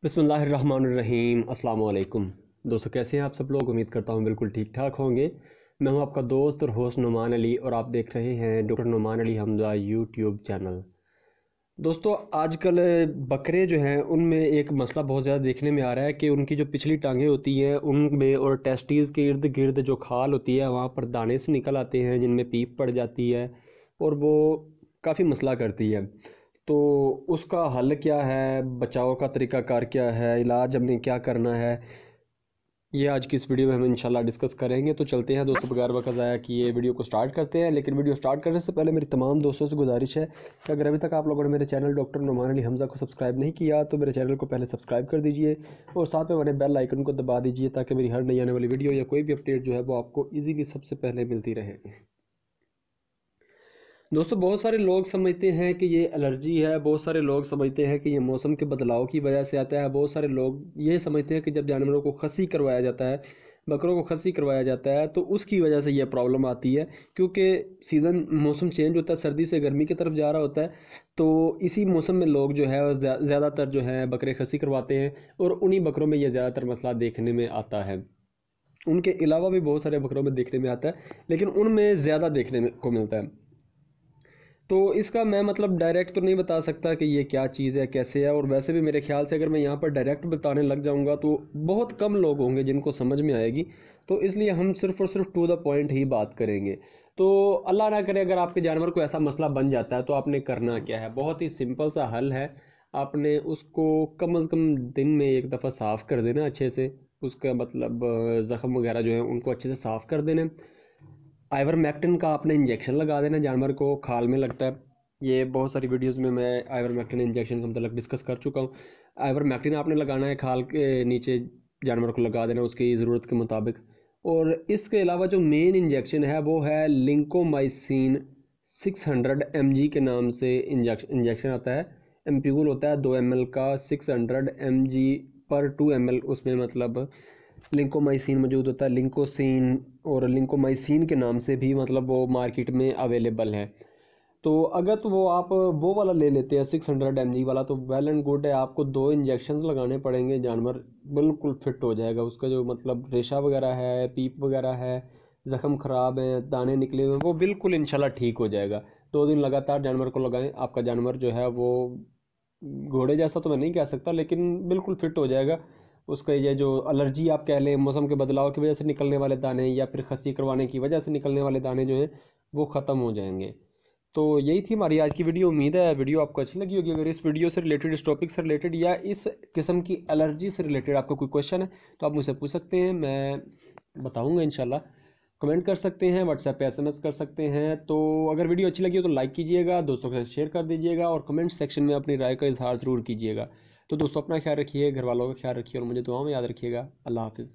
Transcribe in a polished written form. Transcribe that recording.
बिस्मिल्लाहिर्रहमानिर्रहीम। अस्सलाम वालेकुम दोस्तों, कैसे हैं आप सब लोग। उम्मीद करता हूं बिल्कुल ठीक ठाक होंगे। मैं हूं आपका दोस्त और होस्ट नुमान अली और आप देख रहे हैं doctor Numan Ali Hamza YouTube channel. दोस्तों, आजकल बकरे जो हैं उनमें एक मसला बहुत ज़्यादा देखने में आ रहा है कि उनकी जो पिछली टांगें होती हैं उनमें और टेस्टीज़ के इर्द गिर्द जो खाल होती है वहाँ पर दाने से निकल आते हैं जिनमें पीप पड़ जाती है और वो काफ़ी मसला करती है। तो उसका हल क्या है, बचाव का तरीक़ाकार क्या है, इलाज हमने क्या करना है, ये आज की इस वीडियो में हम इंशाल्लाह डिस्कस करेंगे। तो चलते हैं दोस्तों, बगैर वक्त ज़ाया किए वीडियो को स्टार्ट करते हैं। लेकिन वीडियो स्टार्ट करने से पहले मेरी तमाम दोस्तों से गुजारिश है कि अगर अभी तक आप लोगों ने मेरे चैनल डॉक्टर नुमान अली हमजा को सब्सक्राइब नहीं किया तो मेरे चैनल को पहले सब्सक्राइब कर दीजिए और साथ में बने बेल आइकन को दबा दीजिए ताकि मेरी हर नई आने वाली वीडियो या कोई भी अपडेट जो है वो आपको ईजीली सबसे पहले मिलती रहे। दोस्तों, बहुत सारे लोग समझते हैं कि ये एलर्जी है, बहुत सारे लोग समझते हैं कि ये मौसम के बदलाव की वजह से आता है, बहुत सारे लोग ये समझते हैं कि जब जानवरों को खसी करवाया जाता है, बकरों को खसी करवाया जाता है तो उसकी वजह से ये प्रॉब्लम आती है। क्योंकि सीज़न मौसम चेंज होता है, सर्दी से गर्मी की तरफ जा रहा होता है, तो इसी मौसम में लोग जो है ज़्यादातर जो है बकरे खसी करवाते हैं और उन्हीं बकरों में ये ज़्यादातर मसला देखने में आता है। उनके अलावा भी बहुत सारे बकरों में देखने में आता है लेकिन उनमें ज़्यादा देखने में को मिलता है। तो इसका मैं मतलब डायरेक्ट तो नहीं बता सकता कि ये क्या चीज़ है, कैसे है। और वैसे भी मेरे ख्याल से अगर मैं यहाँ पर डायरेक्ट बताने लग जाऊँगा तो बहुत कम लोग होंगे जिनको समझ में आएगी, तो इसलिए हम सिर्फ़ और सिर्फ टू द पॉइंट ही बात करेंगे। तो अल्लाह ना करे अगर आपके जानवर को ऐसा मसला बन जाता है तो आपने करना क्या है, बहुत ही सिंपल सा हल है। आपने उसको कम अज़ कम दिन में एक दफ़ा साफ़ कर देना अच्छे से, उसका मतलब ज़ख़म वगैरह जो है उनको अच्छे से साफ़ कर देना। आइवरमेक्टिन का आपने इंजेक्शन लगा देना, जानवर को खाल में लगता है। ये बहुत सारी वीडियोस में मैं आइवरमेक्टिन इंजेक्शन का मतलब डिस्कस कर चुका हूँ। आइवरमेक्टिन आपने लगाना है, खाल के नीचे जानवर को लगा देना उसकी ज़रूरत के मुताबिक। और इसके अलावा जो मेन इंजेक्शन है वो है लिंकोमाइसिन 600 mg के नाम से इंजेक्शन आता है। एम्प्यूल होता है 2 ml का, 600 mg पर 2 ml उसमें मतलब लिंकोमाइसिन मौजूद होता है। लिंकोसिन और लिंकोमाइसिन के नाम से भी मतलब वो मार्केट में अवेलेबल है। तो अगर तो वो आप वो वाला ले लेते हैं 600 mg वाला तो वेल एंड गुड है। आपको 2 इंजेक्शंस लगाने पड़ेंगे, जानवर बिल्कुल फिट हो जाएगा। उसका जो मतलब रेशा वगैरह है, पीप वगैरह है, ज़ख़म ख़राब है, दाने निकले हुए हैं, वो बिल्कुल इंशाल्लाह ठीक हो जाएगा। 2 दिन लगातार जानवर को लगाएं, आपका जानवर जो है वो घोड़े जैसा तो मैं नहीं कह सकता लेकिन बिल्कुल फिट हो जाएगा। उसका ये जो एलर्जी आप कह लें, मौसम के बदलाव की वजह से निकलने वाले दाने या फिर खसी करवाने की वजह से निकलने वाले दाने जो हैं वो ख़त्म हो जाएंगे। तो यही थी हमारी आज की वीडियो। उम्मीद है वीडियो आपको अच्छी लगी होगी। अगर इस वीडियो से रिलेटेड, इस टॉपिक से रिलेटेड या इस किस्म की एलर्जी से रिलेटेड आपका कोई क्वेश्चन है तो आप मुझसे पूछ सकते हैं, मैं बताऊँगा इंशाल्लाह। कमेंट कर सकते हैं, व्हाट्सएप पे SMS कर सकते हैं। तो अगर वीडियो अच्छी लगी हो तो लाइक कीजिएगा, दोस्तों के साथ शेयर कर दीजिएगा और कमेंट सेक्शन में अपनी राय का इजहार ज़रूर कीजिएगा। तो दोस्तों, अपना ख्याल रखिए, घर वालों का ख्याल रखिए और मुझे दुआओं में याद रखिएगा। अल्लाह हाफिज़।